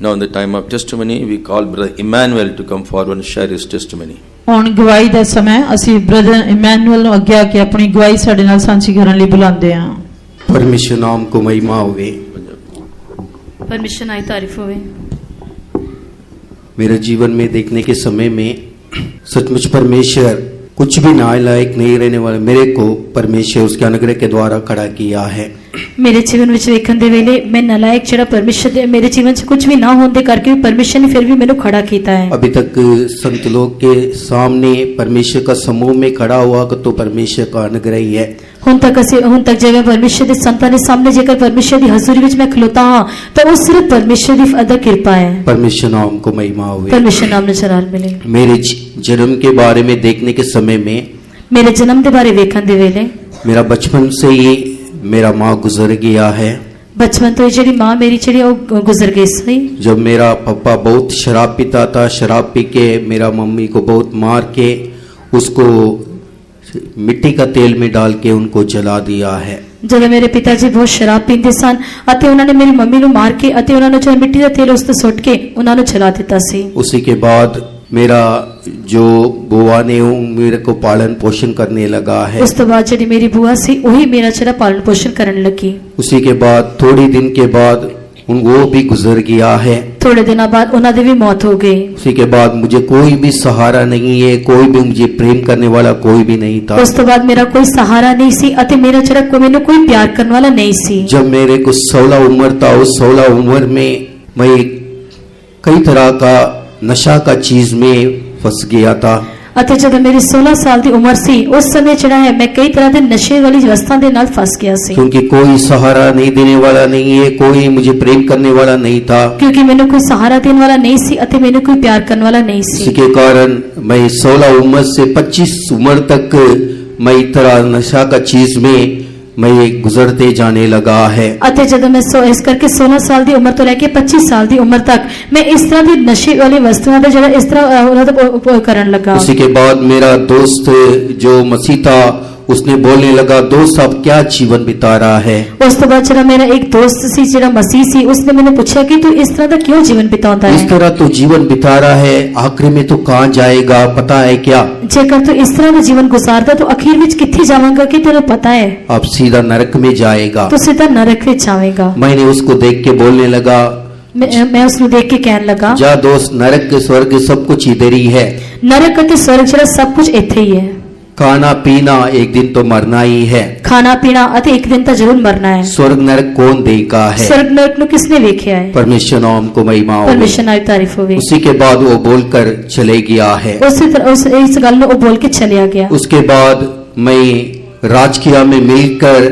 Now in the time of testimony, we call Brother Emmanuel to come forward and share his testimony. ਹੁਣ ਗਵਾਹੀ ਦਾ ਸਮਾਂ ਅਸੀਂ brother Emmanuel ਨੂੰ ਅੱਗੇ ਆ ਕੇ ਆਪਣੀ ਗਵਾਹੀ ਸਾਡੇ ਨਾਲ ਸਾਂਝੀ ਕਰਨ ਲਈ ਬੁਲਾਉਂਦੇ ਹਾਂ। परमेश्वर नाम को महिमा होवे। परमेश्वर नाम की तारीफ होवे। मेरे जीवन में देखने के समय में सचमुच परमेश्वर कुछ भी नालायक नहीं रहने वाले मेरे को परमेश्वर उसके अनुग्रह के द्वारा खड़ा किया है। मेरे जीवन विच वेखण दे वेले मैं नालायक जेड़ा परमेश्वर दे मेरे जीवन च कुछ भी ना होने दे करके परमेश्वर ने फिर भी मैंने खड़ा किया है। अभी तक संत लोग के सामने परमेश्वर का समूह में खड़ा हुआ तो परमेश्वर का अनुग्रह ही है। हुण तक जेकर परमेश्वर के संतां दे सामने जेकर परमेश्वर की हजूरी विच मैं खलोता हां तो वो सिर्फ परमेश्वर की अदा कृपा है। परमेश्वर नाम को महिमा होवे। परमेश्वर नाम ने जलाल मिले। मेरे जन्म के बारे में देखने के समय में मेरे जन्म के बारे वेखण दे वेले मेरा बचपन से ही मेरा माँ गुजर गया है। बचपन तो जी माँ मेरी जी गुजर गई सही। जब मेरा पापा बहुत शराब पीता था, शराब पी के मेरा मम्मी को बहुत मार के उसको मिट्टी का तेल में डाल के उनको जला दिया है। जब मेरे पिताजी बहुत शराब पीते सन अते उन्होंने मेरी मम्मी नु मार के अते उन्होंने जो मिट्टी का तेल उस ते सुट के उन्होंने जला दिता सी। उसी के बाद मेरा जो बुआ ने मेरे को पालन पोषण करने लगा है। उस तो बाद जी मेरी बुआ सी वही मेरा जरा पालन पोषण करने लगी। उसी के बाद थोड़ी दिन के बाद वो भी गुजर गया है। थोड़े दिन बाद उन्होंने भी मौत हो गई। उसी के बाद मुझे कोई भी सहारा नहीं है, कोई भी मुझे प्रेम करने वाला कोई भी नहीं था। उस तो बाद मेरा कोई सहारा नहीं सी अते मेरा जरा मैंने कोई प्यार करने वाला नहीं सी। जब मेरे को 16 उम्र था उस 16 उम्र में मैं कई तरह का नशा का चीज में फंस गया था। अते जब मेरी 16 साल की उम्र सी उस समय जड़ा है मैं कई तरह के नशे वाली व्यवस्था के नाल फंस गया सी। क्योंकि कोई सहारा नहीं देने वाला नहीं है, कोई मुझे प्रेम करने वाला नहीं था। क्योंकि मैंने कोई सहारा देने वाला नहीं सी अते मैंने कोई प्यार करने वाला नहीं सी। इसके कारण मैं 16 उम्र से 25 उम्र तक मैं इस तरह नशा का चीज में मैं गुजरते जाने लगा है। अते जब मैं इस करके 16 साल की उम्र तो लेके 25 साल की उम्र तक मैं इस तरह की नशे वाली वस्तुओं का जरा इस तरह उपयोग करने लगा। उसी के बाद मेरा दोस्त जो मसीह था उसने बोलने लगा दोस्त अब क्या जीवन बिता रहा है। उस तो बाद जरा मेरा एक दोस्त सी जरा मसीह सी उसने मैंने पूछा कि तू इस तरह का क्यों जीवन बिताता है। इस तरह तो जीवन बिता रहा है आखिर में तो कहाँ जाएगा पता है क्या। जेकर तू इस तरह का जीवन गुजारता तो आखिर में किथे जाएगा कि तेरे पता है। अब सीधा नरक में जाएगा। तो सीधा नरक में जाएगा। मैंने उसको देख के बोलने लगा मैं उसको देख के कहने लगा जा दोस्त नरक स्वर्ग सब कुछ इधर ही है। नरक के स्वर्ग जरा सब कुछ इथे ही है। खाना पीना एक दिन तो मरना ही है। खाना पीना अते एक दिन तो जरूर मरना है। स्वर्ग नरक कौन देखा है। स्वर्ग नरक नु किसने देखा है। परमेश्वर नाम को महिमा हो। परमेश्वर नाम की तारीफ हो। उसी के बाद वो बोलकर चले गया है। उसी तरह इस गल नु वो बोल के चलिया गया। उसके बाद मैं राजकीय में मिलकर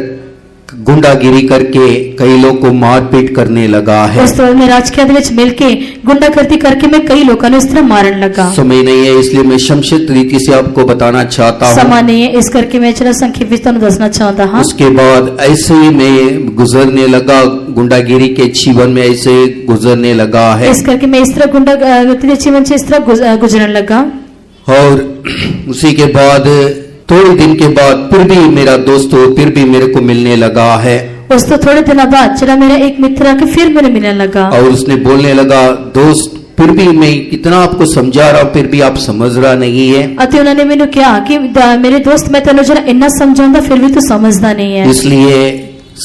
गुंडागिरी करके कई लोग को मारपीट करने लगा है। उस तरह में राजकीय दे विच मिलके गुंडागर्दी करके मैं कई लोगों ने इस तरह मारन लगा। समय नहीं है इसलिए मैं संक्षिप्त रीति से आपको बताना चाहता हूँ। समय नहीं है इस करके मैं जरा संक्षेप में तुहानू दसना चाहता हूँ। उसके बाद ऐसे ही मैं गुजरने लगा गुंडागिरी के जीवन में ऐसे गुजरने लगा है। इस करके मैं इस तरह गुंडागर्दी के जीवन से इस तरह गुजरने लगा। और उसी के बाद थोड़े दिन के बाद फिर भी मेरा दोस्त फिर भी मेरे को मिलने लगा है। उस तो थोड़े दिन बाद जरा मेरा एक मित्र आके फिर मेरे मिलने लगा। और उसने बोलने लगा दोस्त फिर भी मैं कितना आपको समझा रहा हूँ फिर भी आप समझ रहा नहीं है। अते उन्होंने मैंने कहा कि मेरे दोस्त मैं तेन जरा इतना समझाऊंगा फिर भी तू समझदा नहीं है। इसलिए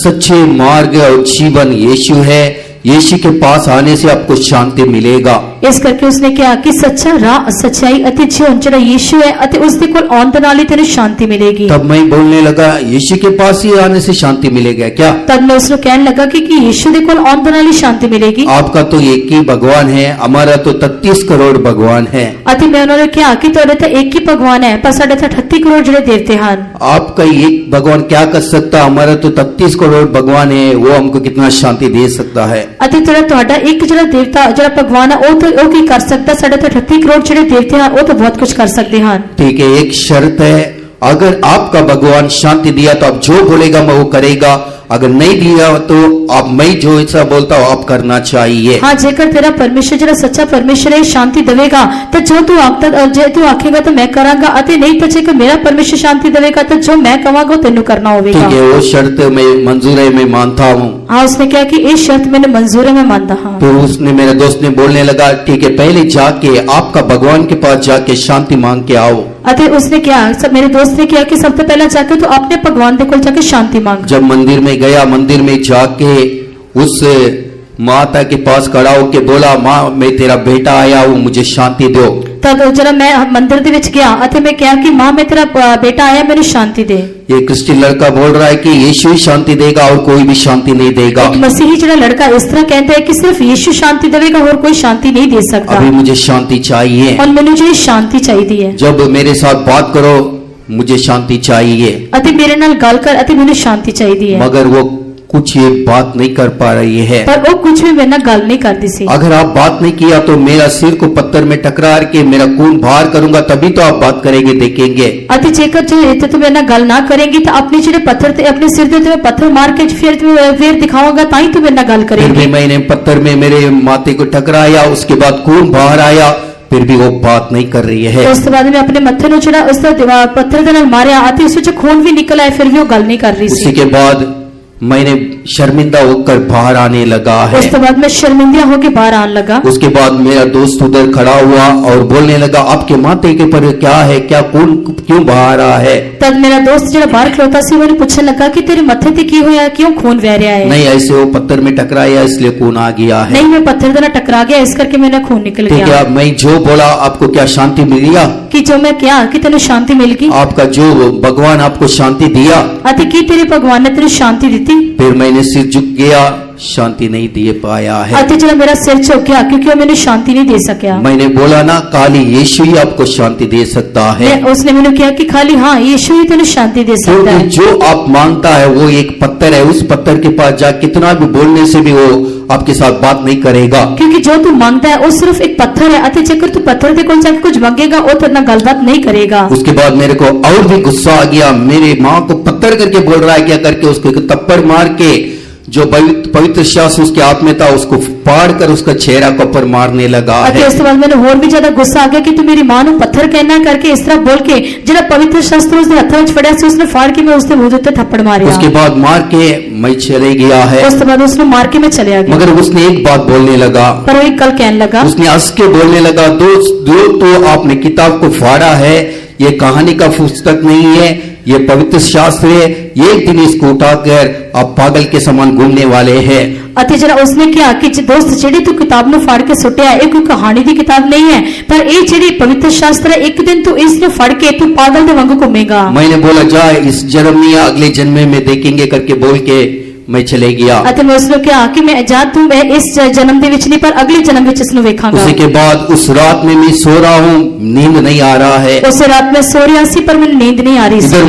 सच्चे मार्ग और जीवन यीशु है। यीशु के पास आने से आपको शांति मिलेगा। इस करके उसने कहा कि सच्चा राह सच्चाई अति जीवन जरा यीशु है अति उसके कोल आउण दे नाल ही तेरे शांति मिलेगी। तब मैं बोलने लगा यीशु के पास ही आने से शांति मिलेगा क्या। तब मैं उसको कहने लगा कि यीशु दे कोल आउण दे नाल ही शांति मिलेगी। आपका तो एक ही भगवान है हमारा तो 33 करोड़ भगवान है। अति मैं उन्होंने कहा कि तुहाडे तो एक ही भगवान है पर साडे तो 38 करोड़ जड़े देवते हैं। आपका एक भगवान क्या कर सकता हमारा तो 33 करोड़ भगवान है वो हमको कितना शांति दे सकता है। अति तुहाडा एक जड़ा देवता जड़ा भगवान है वो की कर सकता साढ़े तो 38 करोड़ जड़े देवते हैं वो तो बहुत कुछ कर सकते हैं। ठीक है एक शर्त है अगर आपका भगवान शांति दिया तो आप जो बोलेगा मैं वो करेगा। अगर नहीं दिया तो आप मैं जो ऐसा बोलता हूँ आप करना चाहिए। हाँ, जेकर तेरा परमेश्वर जो सच्चा परमेश्वर है शांति देवेगा तो जो तू आखता जे तू आखेगा तो मैं करांगा, अते नहीं तो जेकर मेरा परमेश्वर शांति देवेगा तो जो मैं कहांगा तेनू करना होगा। ठीक है, वो शर्त मैं मंजूर है, मैं मानता हूँ। हाँ, उसने क्या कि इस शर्त मैंने मंजूर है, मैं मानता हूँ। तो उसने मेरे दोस्त ने बोलने लगा ठीक है पहले जाके आपका भगवान के पास जाके शांति मांग के आओ। अते उसने क्या सब मेरे दोस्त ने किया कि सबसे पहले जाके तो अपने भगवान के कोल जाके शांति मांग। जब मंदिर में गया, मंदिर में जाके उस माता के पास खड़ा होके बोला माँ मैं तेरा बेटा आया हूँ मुझे शांति दो। तब जरा मैं मंदिर दे विच गया अते मैं क्या कि माँ मैं तेरा बेटा आया मैंने शांति दे। ये क्रिश्चियन लड़का बोल रहा है कि यीशु ही शांति देगा और कोई भी शांति नहीं देगा। एक मसीही जरा लड़का इस तरह कहता है कि सिर्फ यीशु शांति देगा और कोई शांति नहीं दे सकता। अभी मुझे शांति चाहिए और मैंने जो शांति चाहिए है। जब मेरे साथ बात करो मुझे शांति चाहिए। अति मेरे नाल गल कर अति मैंने शांति चाहिए। मगर वो कुछ ये बात नहीं कर पा रही है। पर वो कुछ भी मेरे नाल गल नहीं करती सी। अगर आप बात नहीं किया तो मेरा सिर को पत्थर में टकरा के मेरा खून बाहर करूंगा तभी तो आप बात करेंगे देखेंगे। अति जेकर जो इतने तो मेरे नाल गल ना करेंगी तो अपने जो पत्थर ते अपने सिर पे तुम्हें पत्थर मार के फिर दिखाऊंगा ताई तो मेरे नाल गल करेंगे। फिर भी मैंने पत्थर में मेरे माथे को टकराया उसके बाद खून बाहर आया फिर भी वो बात नहीं कर रही है। उसके बाद में अपने मत्थे नु चढ़ा उस पत्थर दे नाल मारया अति उस विच खून भी निकल आया फिर भी वो गल नहीं कर रही सी। उसी के बाद मैंने शर्मिंदा होकर बाहर आने लगा है। उसके बाद मैं शर्मिंदा होकर बाहर आने लगा। उसके बाद मेरा दोस्त उधर खड़ा हुआ और बोलने लगा आपके माथे के पर क्या है, क्या खून क्यों बाहर रहा है। तब मेरा दोस्त जो बाहर खड़ोता सी मैंने पूछने लगा कि तेरे मत्थे ते की होया, क्यों खून बह रहा है। नहीं ऐसे वो पत्थर में टकराया इसलिए खून आ गया है। नहीं मैं पत्थर दे टकरा गया इस करके मैंने खून निकल ठीक गया। है, मैं जो बोला आपको क्या शांति मिल गया कि जो मैं क्या कि तेने शांति मिल गई। आपका जो भगवान आपको शांति दिया अति की तेरे भगवान ने तेरे शांति दी। फिर मैंने सिर झुक गया शांति नहीं दे पाया है। अति जरा मेरा सिर झुक गया क्योंकि वो मैंने शांति नहीं दे सका। मैंने बोला ना खाली यीशु ही आपको शांति दे सकता है। उसने मैंने किया कि खाली हाँ यीशु ही तेने शांति दे सकता है। जो आप मांगता है वो एक पत्थर है, उस पत्थर के पास जा कितना भी बोलने से भी वो आपके साथ बात नहीं करेगा। क्योंकि जो तू मांगता है वो सिर्फ एक पत्थर है। अति जेकर तू पत्थर दे कोल जाके कुछ मांगेगा वो तेरे नाल गलबात नहीं करेगा। उसके बाद मेरे को और भी गुस्सा आ गया, मेरे माँ को पत्थर करके बोल रहा है क्या करके उसको एक थप्पड़ मार के जो पवित्र शास्त्र उसके हाथ में था उसको फाड़ कर उसका चेहरा को ऊपर मारने लगा है। उसके बाद मैंने और भी ज्यादा गुस्सा आ गया कि तू मेरी मां को पत्थर कहना करके इस तरह बोल के जरा पवित्र शास्त्र उसने हथ में फड़िया से उसने फाड़ के मैं उसने मुंह पे थप्पड़ मारे। उसके बाद मार के मैं चले गया है। उसके बाद उसने मार के मैं चले गया। मगर उसने एक बात बोलने लगा, पर वो एक कल कहने लगा, उसने हंस के बोलने लगा दोस्त तो आपने किताब को फाड़ा है, ये कहानी का पुस्तक नहीं है, ये पवित्र शास्त्र है, एक दिन इसको उठाकर आप पागल के समान घूमने वाले हैं। अति जरा उसने क्या कि दोस्त जेडी तू किताब में फाड़ के सुटिया है कोई कहानी की किताब नहीं है पर ये जेडी पवित्र शास्त्र है, एक दिन तू इसने फाड़ के तू पागल दे वांगू घूमेगा। मैंने बोला जा इस जन्म में या अगले जन्म में देखेंगे करके बोल के मैं चले गया। अते मैं उसने क्या कि मैं जा तू मैं इस जन्म दे विच नहीं पर अगले जन्म विच इसनु वेखांगा। उसी के बाद उस रात में मैं सो रहा हूँ, नींद नहीं आ रहा है। उस रात में सो रहा सी पर मैंने नींद नहीं आ रही। इधर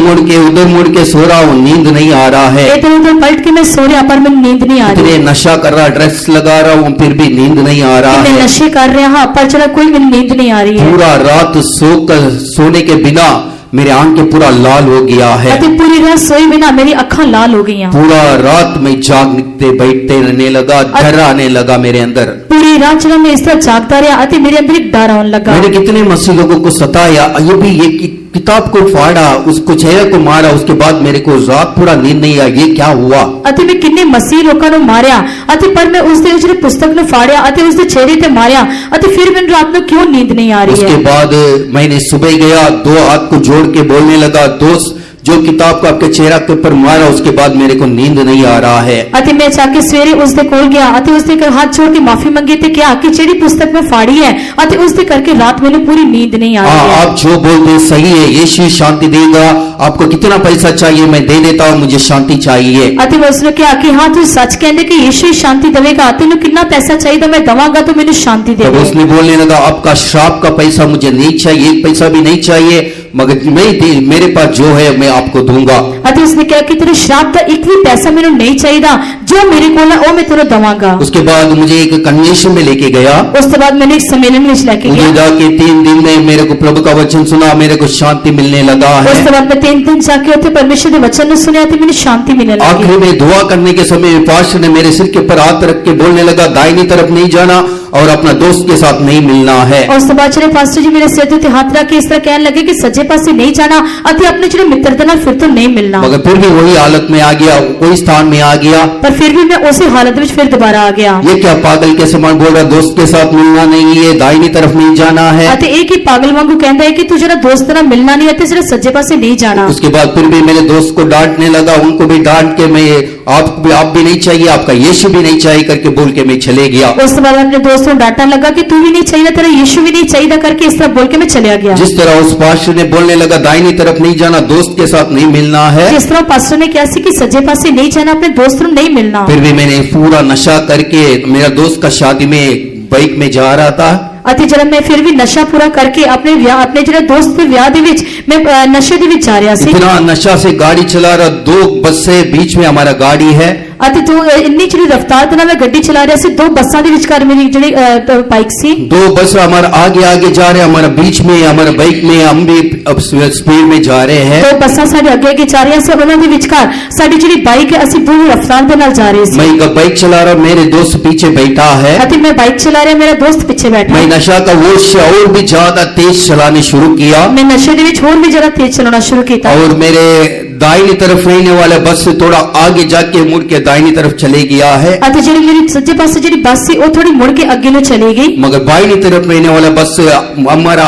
मुड़ के सो रहा हूँ, नींद नहीं आ रहा है। इधर उधर पलट के मैं सो रहा पर मैंने नींद नहीं आ रही। इतने नशा कर रहा, ड्रग्स लगा रहा हूँ फिर भी नींद नहीं आ रहा है। मैं नशे कर रहा पर चला कोई मेरी नींद नहीं आ रही है। पूरा रात सोने के बिना मेरे आंखें पूरा लाल हो गया है। पूरी रात सोई बिना मेरी अखा लाल हो गई। पूरा रात में जागते बैठते रहने लगा, डर आने लगा मेरे अंदर। पूरी रात चला मैं इस तरह जागता रहा अति मेरे अंदर एक डर आने लगा। मैंने कितने मसीह लोगों को सताया, ये भी ये किताब को फाड़ा, उसको चेहरे को मारा, उसके बाद मेरे को रात पूरा नींद नहीं आया, ये क्या हुआ। अति मैं किन्ने मसीह लोगों ने मारिया अति पर मैं उसके जो पुस्तक ने फाड़िया अति उसके चेहरे पे मारिया अति फिर मैंने रात में क्यों नींद नहीं आ रही है। उसके बाद मैंने सुबह गया, दो हाथ को जोड़ के बोलने लगा दोस्त जो किताब को आपके चेहरा के ऊपर मारा उसके बाद मेरे को नींद नहीं आ रहा है। अति मैं जाके सवेरे उसके कोल गया अति उसने हाथ जोड़ के माफी मांगी थे क्या कि जेडी पुस्तक में फाड़ी है अति उसने करके रात मैंने पूरी नींद नहीं आ रही है। आप जो बोलते सही है, यीशु शांति देगा। आपको कितना पैसा चाहिए मैं दे देता हूँ, मुझे शांति चाहिए। अति उसने क्या कि हाँ तू सच कहने कि यीशु शांति देगा, तेन कितना पैसा चाहिए मैं दवागा तो मैंने शांति दे। उसने बोलने लगा आपका श्राप का पैसा मुझे नहीं चाहिए, एक पैसा भी नहीं चाहिए, मगर मेरे पास जो है मैं आपको दूंगा। अति उसने क्या कि तेरे श्राप का एक भी पैसा मेरे नहीं चाहिए, जो मेरे कोल है ਉਹ मैं ਤੈਨੂੰ ਦਵਾਂਗਾ। उसके बाद मुझे एक कन्वेंशन में लेके गया। ਉਸ ਤੋਂ ਬਾਅਦ ਮੈਨੂੰ ਇੱਕ सम्मेलन ਵਿੱਚ ਲੈ ਕੇ मुझे ਗਿਆ। जाके 3 दिन में मेरे को प्रभु का वचन सुना, मेरे को शांति मिलने लगा ਉਸ है। ਤੋਂ ਬਾਅਦ ਮੈਂ 3 ਦਿਨ ਜਾ ਕੇ ਉੱਥੇ ਪਰਮੇਸ਼ਰ ਦੇ ਵਚਨ ਨੂੰ ਸੁਣਿਆ ਤੇ ਮੈਨੂੰ ਸ਼ਾਂਤੀ ਮਿਲਣ ਲੱਗੀ। आखिरी में दुआ करने के समय पास्टर ने मेरे सिर के ऊपर हाथ रख के बोलने लगा, दाहिनी तरफ नहीं जाना और अपना दोस्त के साथ नहीं मिलना है। ਉਸ ਤੋਂ ਬਾਅਦ ਜਿਹੜੇ ਪਾਸਟਰ ਜੀ ਮੇਰੇ ਸਿਰ ਤੇ ਉੱਤੇ ਹੱਥ ਰੱਖ ਕੇ ਇਸ ਤਰ੍ਹਾਂ ਕਹਿਣ ਲੱਗੇ ਕਿ ਸੱਜੇ ਪਾਸੇ ਨਹੀਂ ਜਾਣਾ ਅਤੇ ਆਪਣੇ ਜਿਹੜੇ ਮਿੱਤਰ ਦੇ ਨਾਲ ਫਿਰ ਤੋਂ ਨਹੀਂ ਮਿਲਣਾ। मगर फिर भी वही हालत में आ गया, वही स्थान में आ गया। ਪਰ ਫਿਰ ਵੀ ਮੈਂ ਉਸੇ ਹਾਲਤ ਵਿੱਚ ਫਿਰ ਦੁਬਾਰਾ ਆ ਗਿਆ। ये क्या पागल के समान बोल रहा, दोस्त के साथ मिलना नहीं है, दाहिनी तरफ नहीं जाना है। ਅਤੇ ਇਹ ਕੀ पागल वांगू कहता है कि तू जरा दोस्त ਨਾਲ मिलना नहीं है ਤੇ ਜਿਹੜਾ ਸੱਜੇ ਪਾਸੇ नहीं जाना। उसके बाद फिर भी मेरे दोस्त को डांटने लगा, उनको भी डांट के मैं आप भी नहीं चाहिए, आपका यीशु भी नहीं चाहिए करके बोल के मैं चले गया। ਉਸ ਤੋਂ ਬਾਅਦ ਆਪਣੇ ਦੋਸਤ ਨੂੰ डांटने लगा कि तू भी नहीं चाहिए, तेरा यीशु भी नहीं चाहिए करके इस तरह बोल के मैं चला गया। जिस तरह उस पास्टर ने बोलने लगा, दाहिनी तरफ नहीं जाना, दोस्त के साथ नहीं मिलना है। जिस तरह पास्टर ने कहा कि सज्जे पासे नहीं जाना, अपने दोस्त ਨੂੰ नहीं मिलना। फिर भी मैंने पूरा नशा करके, मेरा दोस्त का शादी में बाइक में जा रहा था। ਅਤੇ ਜਦੋਂ ਮੈਂ ਫਿਰ ਵੀ ਨਸ਼ਾ ਪੂਰਾ ਕਰਕੇ ਆਪਣੇ ਜਿਹੜੇ ਦੋਸਤ ਦੇ ਵਿਆਹ ਦੇ ਵਿੱਚ ਮੈਂ ਨਸ਼ੇ ਦੇ ਵਿੱਚ ਜਾ ਰਿਹਾ ਸੀ। इतना नशा से गाड़ी चला रहा, 2 बस से बीच में हमारा गाड़ी है। ਅਤੇ ਤੂੰ ਇੰਨੀ ਜਿਹੜੀ ਰਫ਼ਤਾਰ ਦੇ ਨਾਲ ਮੈਂ ਗੱਡੀ ਚਲਾ ਰਿਹਾ ਸੀ, 2 ਬੱਸਾਂ ਦੇ ਵਿਚਕਾਰ ਮੇਰੀ ਜਿਹੜੀ ਬਾਈਕ ਸੀ। 2 बस हमारा आगे जा रहे हैं, हमारा बीच में, हमारा बाइक में हम भी अब स्पीड में जा रहे हैं। 2 ਬੱਸਾਂ ਸਾਡੇ ਅੱਗੇ ਜਾ ਰਹੀਆਂ ਸੀ, ਉਹਨਾਂ ਦੇ ਵਿਚਕਾਰ ਸਾਡੀ ਜਿਹੜੀ ਬਾਈਕ ਹੈ ਅਸੀਂ ਪੂਰੀ ਰਫ਼ਤਾਰ ਦੇ ਨਾਲ ਜਾ ਰਹੇ ਸੀ। मैं का बाइक चला रहा, मेरे दोस्त पीछे बैठा है। ਅਤੇ ਮੈਂ ਬਾਈਕ ਚਲਾ ਰਿਹਾ, ਮੇਰਾ ਦੋਸਤ ਪਿੱਛੇ ਬੈਠਾ मैं ਹੈ। नशा का वो और भी ज्यादा तेज चलाने शुरू किया मैं नशे ਦੇ ਵਿੱਚ ਹੋਰ ਵੀ ਜ਼ਿਆਦਾ ਤੇਜ਼ ਚਲਾਉਣਾ ਸ਼ੁਰੂ ਕੀਤਾ। और मेरे दाहिनी तरफ रहने वाले बस से थोड़ा आगे जाके मुड़ के दाहिनी तरफ चले गया है। ਅਤੇ ਜਿਹੜੀ ਮੇਰੀ ਸੱਜੇ ਪਾਸੇ ਜਿਹੜੀ ਬੱਸ ਸੀ ਉਹ ਥੋੜੀ ਮੁੜ ਕੇ ਅੱਗੇ ਨੂੰ ਚਲੀ ਗਈ। मगर बाहिनी तरफ रहने वाला बस हमारा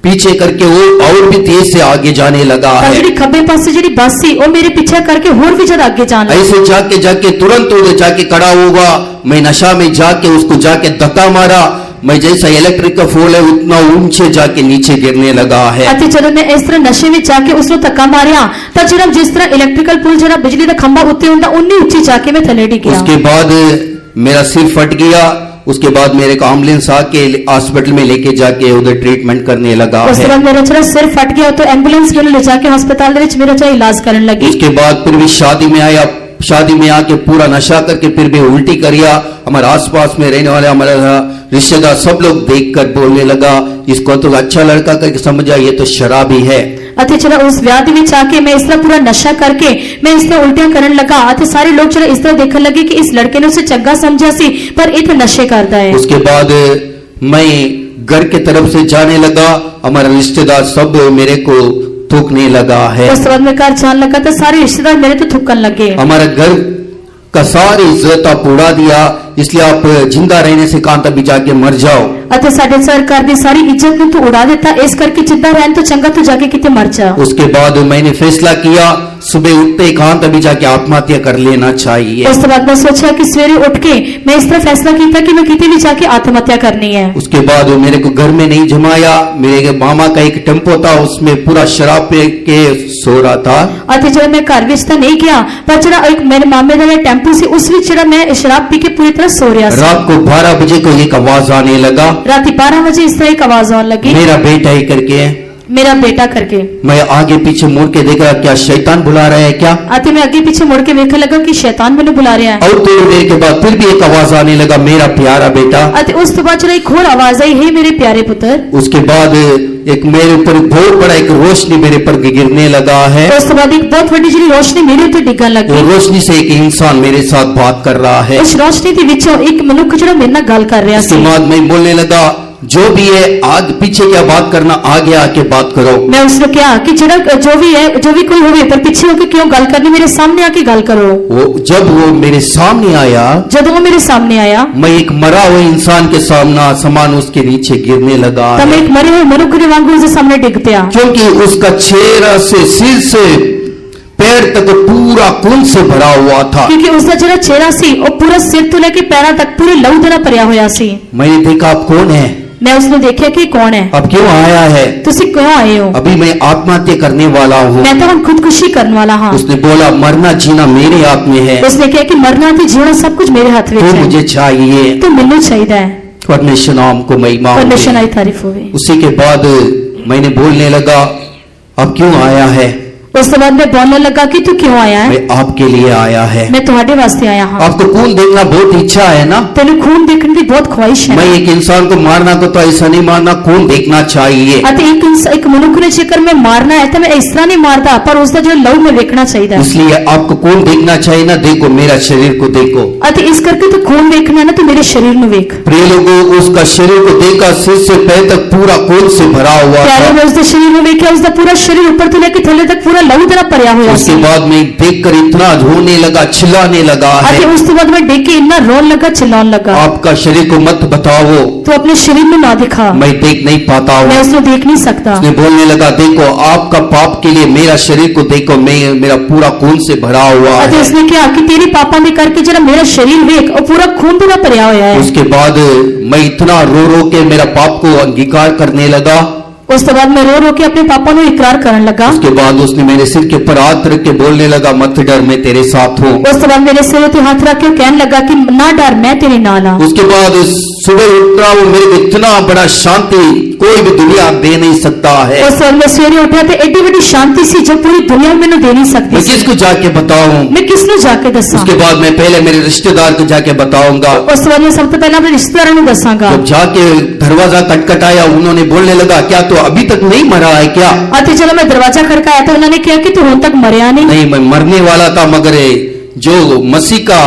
पीछे करके वो और भी तेज से आगे जाने लगा ਤਾਂ है। ਜਿਹੜੀ ਖੱਬੇ ਪਾਸੇ ਜਿਹੜੀ ਬੱਸ ਸੀ ਉਹ ਮੇਰੇ ਪਿੱਛੇ ਕਰਕੇ ਹੋਰ ਵੀ ਜ਼ਿਆਦਾ ਅੱਗੇ ਜਾਣ ਲੱਗੀ। ऐसे जाके तुरंत उधर जाके खड़ा होगा। मैं नशा में जाके उसको जाके धक्का मारा। मैं जैसा इलेक्ट्रिक का पोल है उतना ऊंचे जाके नीचे गिरने लगा है। ਅਤੇ ਜਦੋਂ ਮੈਂ ਇਸ ਤਰ੍ਹਾਂ ਨਸ਼ੇ ਵਿੱਚ ਜਾ ਕੇ ਉਸ ਨੂੰ ਧੱਕਾ ਮਾਰਿਆ ਤਾਂ ਜਿਹੜਾ ਜਿਸ ਤਰ੍ਹਾਂ ਇਲੈਕਟ੍ਰੀਕਲ ਪੁਲ ਜਿਹੜਾ ਬਿਜਲੀ ਦਾ ਖੰਭਾ ਉੱਤੇ ਹੁੰਦਾ ਉਨੀ ਉੱਚੀ ਜਾ ਕੇ ਮੈਂ ਥੱਲੇ ਡਿੱਗ ਗਿਆ। उसके बाद मेरा सिर फट गया। उसके बाद मेरे को एम्बुलेंस आके हॉस्पिटल में लेके जाके उधर ट्रीटमेंट करने लगा ਉਸ ਤੋਂ है। ਬਾਅਦ ਮੇਰਾ ਜਿਹੜਾ ਸਿਰ ਫਟ ਗਿਆ ਤਾਂ ਐਂਬੂਲੈਂਸ ਮੈਨੂੰ ਲੈ ਜਾ ਕੇ ਹਸਪਤਾਲ ਦੇ ਵਿੱਚ ਮੇਰਾ ਜਿਹੜਾ ਇਲਾਜ ਕਰਨ ਲੱਗੀ। उसके बाद फिर भी शादी में आया। शादी में आके पूरा नशा करके फिर भी उल्टी करिया। हमारे आसपास में रहने वाले हमारे रिश्तेदार सब लोग देखकर बोलने लगा, इसको तो अच्छा लड़का करके समझा, ये तो शराबी है। ਅਤੇ ਜਿਹੜਾ ਉਸ ਵਿਆਹ ਦੇ ਵਿੱਚ ਆ ਕੇ ਮੈਂ ਇਸ ਤਰ੍ਹਾਂ ਪੂਰਾ ਨਸ਼ਾ ਕਰਕੇ ਮੈਂ ਇਸ ਤਰ੍ਹਾਂ ਉਲਟੀਆਂ ਕਰਨ ਲੱਗਾ ਅਤੇ ਸਾਰੇ ਲੋਕ ਜਿਹੜਾ ਇਸ ਤਰ੍ਹਾਂ ਦੇਖਣ ਲੱਗੇ ਕਿ ਇਸ ਲੜਕੇ ਨੇ ਉਸੇ ਚੰਗਾ ਸਮਝਿਆ ਸੀ ਪਰ ਇਹ ਤਾਂ ਨਸ਼ੇ ਕਰਦਾ ਹੈ। उसके बाद मैं घर के तरफ से जाने लगा। हमारा रिश्तेदार सब मेरे को थूकने लगा है। ਉਸ ਤੋਂ ਬਾਅਦ ਮੈਂ ਘਰ ਜਾਣ ਲੱਗਾ ਤਾਂ ਸਾਰੇ ਰਿਸ਼ਤੇਦਾਰ ਮੇਰੇ ਤੋਂ ਥੁੱਕਣ ਲੱਗੇ। हमारा घर का सारी इज्जत आप उड़ा दिया, इसलिए आप जिंदा रहने से कहां तक भी जाके मर जाओ। ਅਤੇ ਸਾਡੇ ਸਰਕਾਰ ਦੀ ਸਾਰੀ ਇੱਜ਼ਤ ਨੂੰ ਤੂੰ ਉਡਾ ਦਿੱਤਾ, ਇਸ ਕਰਕੇ ਜਿੱਦਾਂ ਰਹਿਣ ਤੋਂ ਚੰਗਾ ਤੂੰ ਜਾ ਕੇ ਕਿਤੇ ਮਰ ਜਾ। उसके बाद मैंने फैसला किया, सुबह उठते ही कहां तक भी जाके आत्महत्या कर लेना चाहिए। ਉਸ ਤੋਂ ਬਾਅਦ ਮੈਂ ਸੋਚਿਆ ਕਿ ਸਵੇਰੇ ਉੱਠ ਕੇ ਮੈਂ ਇਸ ਤਰ੍ਹਾਂ ਫੈਸਲਾ ਕੀਤਾ ਕਿ ਮੈਂ ਕਿਤੇ ਵੀ ਜਾ ਕੇ ਆਤਮ हत्या करनी है। उसके बाद मेरे को घर में नहीं जमाया। मेरे मामा का एक टेम्पो था, उसमें पूरा शराब पी के सो रहा था। ਅਤੇ ਜਦੋਂ ਮੈਂ ਘਰ ਵਿੱਚ ਤਾਂ ਨਹੀਂ ਗਿਆ ਪਰ ਜਿਹੜਾ ਇੱਕ ਮੇਰੇ ਮਾਮੇ ਦਾ ਜਿਹੜਾ ਟੈਂਪੂ ਸੀ ਉਸ ਵਿੱਚ ਜਿਹੜਾ ਮੈਂ ਸ਼ਰਾਬ ਪੀ ਕੇ ਪੂਰੀ ਤਰ੍ਹਾਂ ਸੋ ਰਿਹਾ ਸੀ। रात को 12 बजे को एक आवाज आने लगा, ਰਾਤੀ 12 ਵਜੇ ਇਸ ਤਰ੍ਹਾਂ ਇੱਕ ਆਵਾਜ਼ ਆਉਣ ਲੱਗੀ, मेरा बेटा ही करके। ਮੇਰਾ ਬੇਟਾ ਕਰਕੇ। मैं आगे पीछे मुड़ के देखा, क्या शैतान बुला रहा है क्या? ਅਤੇ ਮੈਂ ਅੱਗੇ ਪਿੱਛੇ ਮੁੜ ਕੇ ਵੇਖਣ ਲੱਗਾ ਕਿ ਸ਼ੈਤਾਨ ਮੈਨੂੰ ਬੁਲਾ ਰਿਹਾ ਹੈ। और थोड़ी देर के बाद फिर भी एक आवाज आने लगा, मेरा प्यारा बेटा। ਅਤੇ ਉਸ ਤੋਂ ਬਾਅਦ ਜਿਹੜਾ ਇੱਕ ਹੋਰ ਆਵਾਜ਼ ਆਈ, हे ਮੇਰੇ ਪਿਆਰੇ ਪੁੱਤਰ। उसके बाद एक मेरे ऊपर बहुत बड़ा एक रोशनी मेरे पर गिरने लगा है। ਉਸ ਤੋਂ ਬਾਅਦ ਇੱਕ ਬਹੁਤ ਵੱਡੀ ਜਿਹੜੀ ਰੋਸ਼ਨੀ ਮੇਰੇ ਉੱਤੇ ਡਿੱਗਣ वो ਲੱਗੀ। रोशनी से एक इंसान मेरे साथ बात कर रहा है। ਉਸ ਰੋਸ਼ਨੀ ਦੇ ਵਿੱਚੋਂ ਇੱਕ ਮਨੁੱਖ ਜਿਹੜਾ ਮੇਰੇ ਨਾਲ ਗੱਲ ਕਰ ਰਿਹਾ उसके ਸੀ। बाद मैं बोलने लगा, जो भी है आज पीछे क्या बात करना, आगे आके बात करो। ਮੈਂ ਉਸ ਨੂੰ ਕਿਹਾ ਕਿ ਜਿਹੜਾ ਜੋ ਵੀ ਕੋਈ ਹੋਵੇ ਪਰ ਪਿੱਛੇ ਹੋ ਕੇ ਕਿਉਂ ਗੱਲ ਕਰਨੀ, ਮੇਰੇ ਸਾਹਮਣੇ ਆ ਕੇ ਗੱਲ ਕਰੋ। जब वो मेरे सामने आया, ਜਦੋਂ ਉਹ ਮੇਰੇ ਸਾਹਮਣੇ ਆਇਆ मैं एक मरा हुए इंसान के सामना समान उसके नीचे गिरने लगा ਤਾਂ ਮੈਂ है। ਇੱਕ ਮਰੇ ਹੋਏ ਮਨੁੱਖ ਦੇ ਵਾਂਗੂ ਉਸਦੇ ਸਾਹਮਣੇ ਡਿੱਗ ਪਿਆ, क्योंकि उसका चेहरा से सिर से पैर तक पूरा खून से भरा हुआ था। ਕਿਉਂਕਿ ਉਸਦਾ ਜਿਹੜਾ ਚਿਹਰਾ ਸੀ ਉਹ ਪੂਰਾ ਸਿਰ ਤੋਂ ਲੈ ਕੇ ਪੈਰਾਂ ਤੱਕ ਪੂਰੇ ਲਹੂ ਦੇ ਨਾਲ ਭਰਿਆ ਹੋਇਆ ਸੀ। मैंने देखा, आप कौन है? ਮੈਂ ਉਸ ਨੂੰ ਦੇਖਿਆ ਕਿ ਇਹ ਕੌਣ ਹੈ, अब क्यों आया है? ਤੁਸੀਂ ਕਿਉਂ ਆਏ ਹੋ? अभी मैं आत्महत्या करने वाला हूँ। ਮੈਂ ਤਾਂ ਹੁਣ ਖੁਦਕੁਸ਼ੀ ਕਰਨ ਵਾਲਾ ਹਾਂ। उसने बोला, मरना जीना मेरे हाथ में है, ਉਸਨੇ ਕਿਹਾ ਕਿ मरना ਤੇ जीना सब कुछ मेरे हथ तो ਵਿੱਚ ਹੈ, मुझे चाहिए। तो ਮੈਨੂੰ ਚਾਹੀਦਾ ਹੈ। परमेश्वर नाम को महिमा हो। ਪਰਮੇਸ਼ਰ ਦੀ ਤਾਰੀਫ ਹੋਵੇ। उसी के बाद मैंने बोलने लगा, अब क्यों आया है? ਉਸ ਤੋਂ ਬਾਅਦ ਮੈਂ ਬੋਲਣ ਲੱਗਾ ਕਿ ਤੂੰ ਕਿਉਂ ਆਇਆ ਹੈ? मैं आपके लिए आया है। ਮੈਂ ਤੁਹਾਡੇ ਵਾਸਤੇ ਆਇਆ ਹਾਂ। आपको खून देखना बहुत इच्छा है ना? ਤੈਨੂੰ ਖੂਨ ਦੇਖਣ ਦੀ ਬਹੁਤ ਖੁਆਇਸ਼ ਹੈ। मैं एक इंसान को मारना को तो ऐसा नहीं मारना, खून देखना चाहिए। ਅਤੇ ਇੱਕ ਮਨੁੱਖ ਨੂੰ ਜੇਕਰ ਮੈਂ ਮਾਰਨਾ ਹੈ ਤਾਂ ਮੈਂ ਇਸ ਤਰ੍ਹਾਂ ਨਹੀਂ ਮਾਰਦਾ, ਪਰ ਉਸ ਦਾ ਜਿਹੜਾ ਲਹੂ ਮੈਂ ਵੇਖਣਾ ਚਾਹੀਦਾ ਹੈ। इसलिए आपको खून देखना चाहिए ना, देखो मेरा शरीर को देखो। ਅਤੇ ਇਸ ਕਰਕੇ ਤੂੰ ਖੂਨ ਵੇਖਣਾ ਨਾ, ਤੂੰ ਮੇਰੇ ਸਰੀਰ ਨੂੰ ਵੇਖ। प्रिय लोगों, उसका शरीर को देखा, सिर से पैर तक पूरा खून से भरा हुआ ਪਿਆਰੇ था। ਮੈਂ ਉਸ ਦੇ ਸਰੀਰ ਨੂੰ ਵੇਖਿਆ, ਉਸ ਦਾ ਪੂਰਾ ਸਰੀਰ ਉੱਪਰ ਤੋਂ ਲੈ ਕੇ ਥੱਲੇ ਤੱਕ ਪੂਰਾ ਲਹੂ ਨਾਲ ਭਰਿਆ ਹੋਇਆ उसके ਸੀ। बाद में देखकर इतना रोने लगा, चिल्लाने लगा ਅਤੇ है। ਉਸ ਤੋਂ ਬਾਅਦ ਮੈਂ ਦੇਖ ਕੇ ਇੰਨਾ ਰੋਣ ਲੱਗਾ, चिल्लाने ਲੱਗਾ। आपका शरीर को मत बताओ, ਤੂੰ ਆਪਣੇ ਸਰੀਰ ਨੂੰ ਨਾ ਦਿਖਾ, मैं देख नहीं पाता मैं हूँ। उसको देख नहीं सकता। उसने बोलने लगा, देखो आपका पाप के लिए मेरा शरीर को देखो, मैं मेरा पूरा खून से भरा हुआ ਅਤੇ है। ਉਸਨੇ ਕਿਹਾ ਕਿ ਤੇਰੇ ਪਾਪਾਂ ਦੇ ਕਰਕੇ ਜਿਹੜਾ ਮੇਰਾ ਸਰੀਰ ਵੇਖ, ਉਹ ਪੂਰਾ ਖੂਨ ਦੇ ਨਾਲ ਭਰਿਆ ਹੋਇਆ ਹੈ। उसके बाद मैं इतना रो रो के मेरा पाप को अंगीकार करने लगा। ਉਸ ਤੋਂ ਬਾਅਦ ਮੈਂ रो रो के अपने पापा ਨੂੰ इकरार ਕਰਨ ਲੱਗਾ। उसके बाद उसने मेरे सिर के ऊपर हाथ रख के बोलने लगा, मत डर, मैं तेरे साथ हूँ। ਉਸ ਤੋਂ ਬਾਅਦ ਮੇਰੇ ਸਿਰ ਉੱਤੇ ਹੱਥ ਰੱਖ ਕੇ ਉਹ ਕਹਿਣ ਲੱਗਾ ਕਿ ਨਾ ਡਰ, ਮੈਂ ਤੇਰੇ ਨਾਲ ਹਾਂ। उसके बाद सुबह उठा, वो मेरे को इतना बड़ा शांति कोई भी दुनिया दे नहीं सकता है। ਉਸ ਤੋਂ ਬਾਅਦ ਮੈਂ ਸਵੇਰੇ ਉੱਠਿਆ ਤੇ ਐਡੀ ਵੱਡੀ ਸ਼ਾਂਤੀ ਸੀ ਜੋ ਪੂਰੀ ਦੁਨੀਆ ਮੈਨੂੰ ਦੇ ਨਹੀਂ ਸਕਦੀ मैं ਸੀ। किसको जाके बताऊं? ਮੈਂ ਕਿਸ ਨੂੰ ਜਾ ਕੇ ਦੱਸਾਂ? उसके बाद मैं पहले मेरे रिश्तेदार को जाके बताऊंगा। ਉਸ ਤੋਂ ਬਾਅਦ ਮੈਂ ਸਭ ਤੋਂ ਪਹਿਲਾਂ ਆਪਣੇ ਰਿਸ਼ਤੇਦਾਰਾਂ ਨੂੰ ਦੱਸਾਂਗਾ। जब जाके दरवाजा खटखटाया, उन्होंने बोलने लगा, क्या तू अभी तक नहीं मरा है क्या? ਅਤੇ ਜਦੋਂ ਮੈਂ ਦਰਵਾਜ਼ਾ ਖੜਕਾਇਆ ਤਾਂ ਉਹਨਾਂ ਨੇ ਕਿਹਾ ਕਿ ਤੂੰ ਹੁਣ ਤੱਕ ਮਰਿਆ ਨਹੀਂ। नहीं, मैं मरने वाला था, मगर जो मसीह का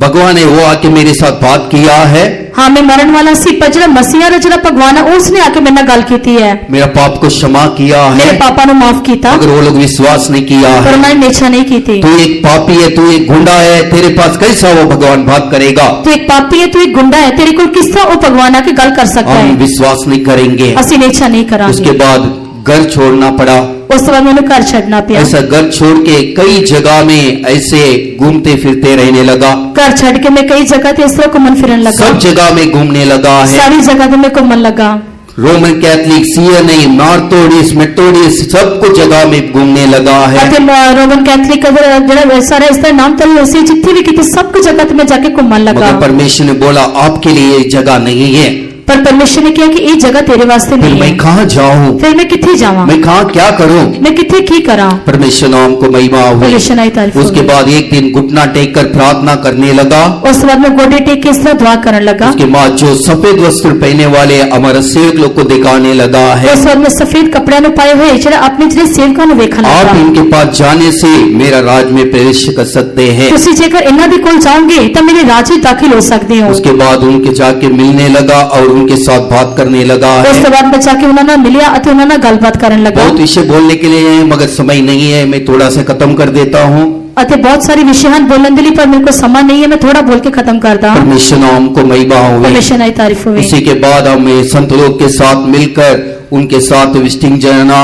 भगवान है वो आके मेरे साथ बात किया है। ਹਾਂ ਮੈਂ ਮਰਨ ਵਾਲਾ ਸੀ, ਪਰ ਜਿਹੜਾ ਮਸੀਹਾ ਦਾ ਜਿਹੜਾ ਭਗਵਾਨ ਹੈ ਉਸਨੇ ਆ ਕੇ ਮੇਰੇ ਨਾਲ ਗੱਲ ਕੀਤੀ ਹੈ, मेरा पाप को क्षमा किया ਮੇਰੇ है, ਪਾਪਾ ਨੂੰ ਮਾਫ ਕੀਤਾ, मगर वो लोग विश्वास नहीं किया ਪਰ है। ਉਹਨਾਂ ਨੇ ਨਿਸ਼ਾ ਨਹੀਂ ਕੀਤੀ। तू एक पापी है, तू एक गुंडा है, तेरे पास कैसा वो भगवान बात करेगा? ਤੂੰ ਇੱਕ ਪਾਪੀ ਹੈ, ਤੂੰ ਇੱਕ ਗੁੰਡਾ ਹੈ, ਤੇਰੇ ਕੋਲ ਕਿਸ ਤਰ੍ਹਾਂ ਉਹ ਭਗਵਾਨ ਆ ਕੇ ਗੱਲ ਕਰ ਸਕਦਾ हम ਹੈ? विश्वास नहीं करेंगे। ਅਸੀਂ ਨਿਸ਼ਾ ਨਹੀਂ उसके ਕਰਾਂਗੇ। बाद घर छोड़ना पड़ा। ਉਸ ਤੋਂ ਬਾਅਦ ਮੈਨੂੰ ਘਰ ਛੱਡਣਾ ਪਿਆ। ऐसा घर छोड़ के कई जगह में ऐसे घूमते फिरते रहने लगा। ਘਰ ਛੱਡ ਕੇ ਮੈਂ ਕਈ ਜਗ੍ਹਾ ਤੇ ਇਸ ਤਰ੍ਹਾਂ ਘੁੰਮਣ ਫਿਰਨ ਲੱਗਾ, सब जगह में घूमने लगा है। ਸਾਰੀ ਜਗ੍ਹਾ ਤੇ ਮੈਂ ਘੁੰਮਣ ਲੱਗਾ। रोमन कैथलिक, सीएनए, नॉर्थोडिस्ट, मेथोडिस्ट, सब कुछ जगह में घूमने लगा है। ਅਤੇ ਰੋਮਨ ਕੈਥਲਿਕ ਜਿਹੜਾ ਸਾਰਾ ਇਸ ਦਾ ਨਾਮ ਤਲੀ ਹੋਈ ਸੀ, ਜਿੱਥੇ ਵੀ ਕਿਤੇ ਸਭ ਕੁ ਜਗ੍ਹਾ ਤੇ ਮੈਂ ਜਾ ਕੇ ਘੁੰਮਣ ਲੱਗਾ। मगर परमेश्वर ने बोला, आपके लिए ये जगह नहीं है। ਪਰ ਪਰਮੇਸ਼ਰ ਨੇ ਕਿਹਾ ਕਿ ਇਹ ਜਗ੍ਹਾ ਤੇਰੇ ਵਾਸਤੇ फिर ਨਹੀਂ मैं ਹੈ। कहाँ जाऊं? ਫਿਰ ਮੈਂ ਕਿੱਥੇ ਜਾਵਾਂ? मैं कहाँ क्या करूं? मैं किथे की करा? परमेश्वर नाम को महिमा हुई। परमेश्वर की तारीफ हो उसके गई। बाद एक दिन घुटना टेक कर प्रार्थना करने लगा। उस बाद में गोडे टेक के इस तरह दुआ करने लगा। उसके बाद जो सफेद वस्त्र पहने वाले हमारे सेवक लोग को दिखाने लगा है। उस बाद में सफेद कपड़े नु पाए हुए ਜਿਹੜਾ ਆਪਣੇ ਜਿਹੜੇ ਸੇਵਕਾਂ ਨੂੰ ਵੇਖਣ आप ਲੱਗਾ। इनके पास जाने से मेरा राज में प्रवेश कर सकते हैं। ਤੁਸੀਂ ਜੇਕਰ ਇਹਨਾਂ ਦੇ ਕੋਲ ਜਾਓਗੇ ਤਾਂ ਮੇਰੇ ਰਾਜ ਵਿੱਚ ਦਾਖਲ ਹੋ ਸਕਦੇ ਹੋ। उसके बाद उनके जाके मिलने लगा और उनके साथ बात करने लगा ਉਸ है। ਤੋਂ ਬਾਅਦ ਮੈਂ ਜਾ ਕੇ ਉਹਨਾਂ ਨਾਲ ਮਿਲਿਆ ਅਤੇ ਉਹਨਾਂ ਨਾਲ ਗੱਲਬਾਤ ਕਰਨ ਲੱਗਾ। बहुत विषय बोलने के लिए है, मगर समय नहीं है, मैं थोड़ा सा खत्म कर देता हूँ। ਅਤੇ ਬਹੁਤ ਸਾਰੇ ਵਿਸ਼ੇ ਹਨ ਬੋਲਣ ਦੇ ਲਈ, ਪਰ ਮੇਰੇ ਕੋਲ ਸਮਾਂ ਨਹੀਂ ਹੈ, ਮੈਂ ਥੋੜਾ ਬੋਲ ਕੇ ਖਤਮ ਕਰਦਾ ਹਾਂ। परमेश्वर नाम को महिमा हुई। परमेश्वर की तारीफ होवे। इसी के बाद हमें संत लोग के साथ मिलकर उनके साथ विजिटिंग जाना,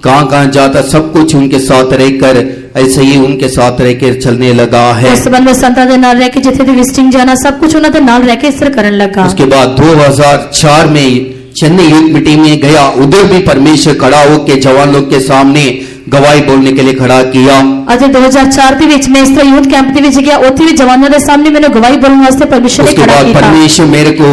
कहाँ कहाँ जाता, सब कुछ उनके साथ रहकर ऐसे ही उनके साथ रहकर चलने लगा है। ਉਸ ਤੋਂ ਬਾਅਦ ਮੈਂ ਸੰਤਾਂ ਦੇ ਨਾਲ ਰਹਿ ਕੇ ਜਿੱਥੇ ਦੀ ਵਿਜ਼ਿਟਿੰਗ ਜਾਣਾ, ਸਭ ਕੁਝ ਉਹਨਾਂ ਦੇ ਨਾਲ ਰਹਿ ਕੇ ਇਸ ਤਰ੍ਹਾਂ ਕਰਨ ਲੱਗਾ। उसके बाद 2004 में चेन्नई यूथ मीटिंग में गया, उधर भी परमेश्वर खड़ा होकर जवान लोग के सामने गवाही बोलने के लिए खड़ा किया। ਅਤੇ 2004 ਦੇ ਵਿੱਚ ਮੈਂ ਇਸ ਤਰ੍ਹਾਂ ਯੂਥ ਕੈਂਪ ਦੇ ਵਿੱਚ ਗਿਆ, ਉੱਥੇ ਵੀ ਜਵਾਨਾਂ ਦੇ ਸਾਹਮਣੇ ਮੈਨੂੰ ਗਵਾਹੀ ਬੋਲਣ ਵਾਸਤੇ ਪਰਮੇਸ਼ਰ ਨੇ उसके ਖੜਾ बाद ਕੀਤਾ। परमेश्वर मेरे को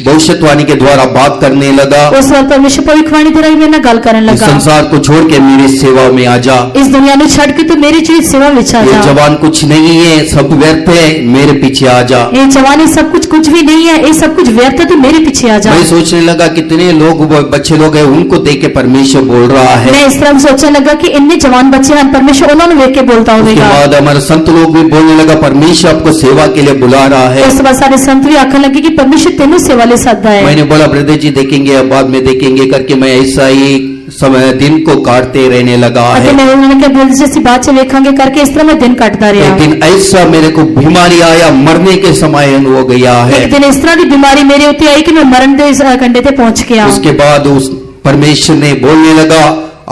भविष्यवाणी के द्वारा बात करने लगा, ਉਸ ਵਾਰ ਪਰਮੇਸ਼ਰ ਭਵਿੱਖਬਾਣੀ ਦੇ ਰਾਹੀਂ ਮੇਰੇ ਨਾਲ ਗੱਲ ਕਰਨ इस ਲੱਗਾ। संसार को छोड़ के मेरी सेवा में आ जा। ਇਸ ਦੁਨੀਆ ਨੂੰ ਛੱਡ ਕੇ ਤੂੰ ਮੇਰੀ ਜਿਹੜੀ ਸੇਵਾ ਵਿੱਚ ਆ ये ਜਾ। जवान कुछ नहीं है, सब व्यर्थ है, मेरे पीछे आ जा। ਇਹ ਜਵਾਨੀ ਸਭ ਕੁਝ ਵੀ ਨਹੀਂ ਹੈ, ਇਹ ਸਭ ਕੁਝ ਵਿਅਰਥ ਹੈ, ਤੂੰ ਮੇਰੇ ਪਿੱਛੇ ਆ ਜਾ। मैं सोचने लगा कितने लोग बच्चे लोग हैं, उनको देख के परमेश्वर बोल रहा है। मैं इस तरह सोचने लगा कि इतने जवान बच्चे हैं, परमेश्वर ਉਹਨਾਂ ਨੂੰ ਵੇਖ ਕੇ बोलता उसके होगा। बाद हमारे संत लोग भी बोलने लगा, परमेश्वर आपको सेवा के लिए बुला रहा है। ਉਸ ਤੋਂ ਬਾਅਦ ਸਾਡੇ ਸੰਤ ਵੀ ਆਖਣ ਲੱਗੇ ਕਿ ਪਰਮੇਸ਼ਰ ਤੈਨੂੰ ਸੇਵਾ ਲਈ ਸੱਦਦਾ ਹੈ। मैंने बोला, ब्रदर जी देखेंगे, अब बाद में देखेंगे करके मैं ऐसा ही समय दिन को काटते रहने लगा ਅਤੇ है। ਮੈਂ ਉਹਨਾਂ ਨੇ ਕਿਹਾ ਬ੍ਰਦਰ ਜੀ ਅਸੀਂ ਬਾਅਦ ਚ ਵੇਖਾਂਗੇ ਕਰਕੇ ਇਸ ਤਰ੍ਹਾਂ ਮੈਂ ਦਿਨ ਕੱਟਦਾ ਰਿਹਾ। एक दिन ऐसा मेरे को बीमारी आया, मरने के समय हो गया है। ਇੱਕ ਦਿਨ ਇਸ ਤਰ੍ਹਾਂ ਦੀ ਬਿਮਾਰੀ ਮੇਰੇ ਉੱਤੇ ਆਈ ਕਿ ਮੈਂ ਮਰਨ ਦੇ ਕੰਢੇ ਤੇ ਪਹੁੰਚ ਗਿਆ। उसके बाद उस परमेश्वर ने बोलने लगा,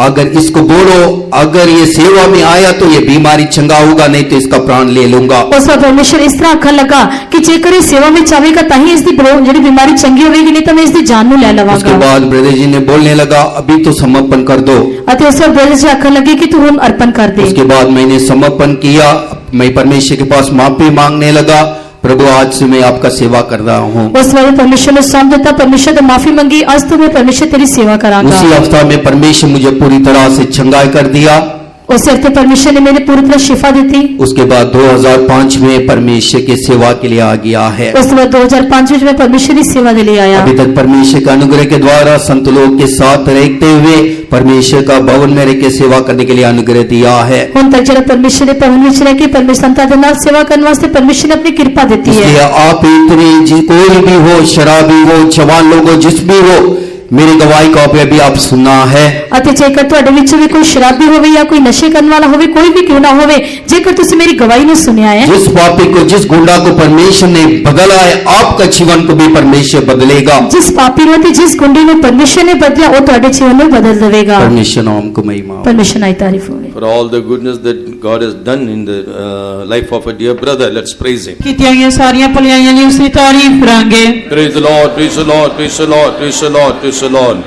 अगर इसको बोलो, अगर ये सेवा में आया तो ये बीमारी चंगा होगा, नहीं तो इसका प्राण ले लूंगा। ਉਸ ਵਾਰ ਪਰਮੇਸ਼ਰ ਇਸ ਤਰ੍ਹਾਂ ਆਖਣ ਲੱਗਾ ਕਿ ਜੇਕਰ ਇਹ ਸੇਵਾ ਵਿੱਚ ਆਵੇਗਾ ਤਾਂ ਹੀ ਇਸ ਦੀ ਜਿਹੜੀ ਬਿਮਾਰੀ ਚੰਗੀ ਹੋਵੇਗੀ, ਨਹੀਂ ਤਾਂ ਮੈਂ ਇਸ ਦੀ ਜਾਨ ਨੂੰ ਲੈ उसके ਲਵਾਂਗਾ। बाद ब्रदर जी ने बोलने लगा, अभी तो समर्पण कर दो। ਅਤੇ ਉਸ ਵਾਰ ਬ੍ਰਦਰ ਜੀ ਆਖਣ ਲੱਗੇ ਕਿ ਤੂੰ ਹੁਣ ਅਰਪਣ ਕਰ ਦੇ। उसके बाद मैंने समर्पण किया, मैं परमेश्वर के पास माफी मांगने लगा, प्रभु आज से मैं आपका सेवा कर रहा हूँ। ਉਸ ਵਾਰ ਪਰਮੇਸ਼ਰ ਨੂੰ ਸੌਂਪ ਦਿੱਤਾ, ਪਰਮੇਸ਼ਰ ਤੋਂ ਮਾਫੀ ਮੰਗੀ, ਅੱਜ ਤੋਂ ਮੈਂ ਪਰਮੇਸ਼ਰ ਤੇਰੀ ਸੇਵਾ ਕਰਾਂਗਾ। उसी हफ्ता में परमेश्वर मुझे पूरी तरह से चंगाई कर दिया। उस हफ्ते परमेश्वर ने मेरे पूरी तरह शिफा दी थी। उसके बाद 2005 में परमेश्वर की सेवा के लिए आ गया है। उस बाद 2005 में मैं परमेश्वर की सेवा के लिए आया। अभी तक परमेश्वर के अनुग्रह के द्वारा संत लोग के साथ रहते हुए परमेश्वर का भवन में रह के सेवा करने के लिए अनुग्रह दिया है। ਹੁਣ ਤੱਕ ਜਿਹੜਾ ਪਰਮੇਸ਼ਰ ਦੇ ਭਵਨ ਵਿੱਚ ਰਹਿ ਕੇ ਪਰਮੇਸ਼ਰ ਸੰਤਾਂ ਦੇ ਨਾਲ ਸੇਵਾ ਕਰਨ ਵਾਸਤੇ ਪਰਮੇਸ਼ਰ ਨੇ ਆਪਣੀ ਕਿਰਪਾ ਦਿੱਤੀ ਹੈ। इसलिए आप इतने कोई भी हो, शराबी हो, जवान लोग हो, जिस भी हो, मेरी गवाही को अभी आप सुनना है। ਅਤੇ ਜੇਕਰ ਤੁਹਾਡੇ ਵਿੱਚੋਂ ਵੀ ਕੋਈ ਸ਼ਰਾਬੀ ਹੋਵੇ ਜਾਂ ਕੋਈ ਨਸ਼ੇ ਕਰਨ ਵਾਲਾ ਹੋਵੇ, ਕੋਈ ਵੀ ਕਿਉਂ ਨਾ ਹੋਵੇ, ਜੇਕਰ ਤੁਸੀਂ ਮੇਰੀ ਗਵਾਹੀ ਨੂੰ ਸੁਣਿਆ ਹੈ, जिस पापी को, जिस गुंडा को परमेश्वर ने बदला है, आपका जीवन को भी परमेश्वर बदलेगा। ਜਿਸ ਪਾਪੀ ਨੂੰ ਤੇ ਜਿਸ ਗੁੰਡੇ ਨੂੰ ਪਰਮੇਸ਼ਰ ਨੇ ਬਦਲਿਆ, ਉਹ ਤੁਹਾਡੇ ਜੀਵਨ ਨੂੰ ਬਦਲ ਦੇਵੇਗਾ। परमेश्वर नाम को महिमा। ਪਰਮੇਸ਼ਰ ਦੀ ਤਾਰੀਫ ਹੋਵੇ। For all the goodness that God has done in the life of a dear brother, let's praise Him. ਕੀਤੀਆਂ ਗਈਆਂ ਸਾਰੀਆਂ ਭਲਾਈਆਂ ਲਈ ਉਸ ਦੀ ਤਾਰੀਫ ਕਰਾਂਗੇ। Praise the Lord, praise the Lord, praise the Lord, praise the Lord, praise the Lord.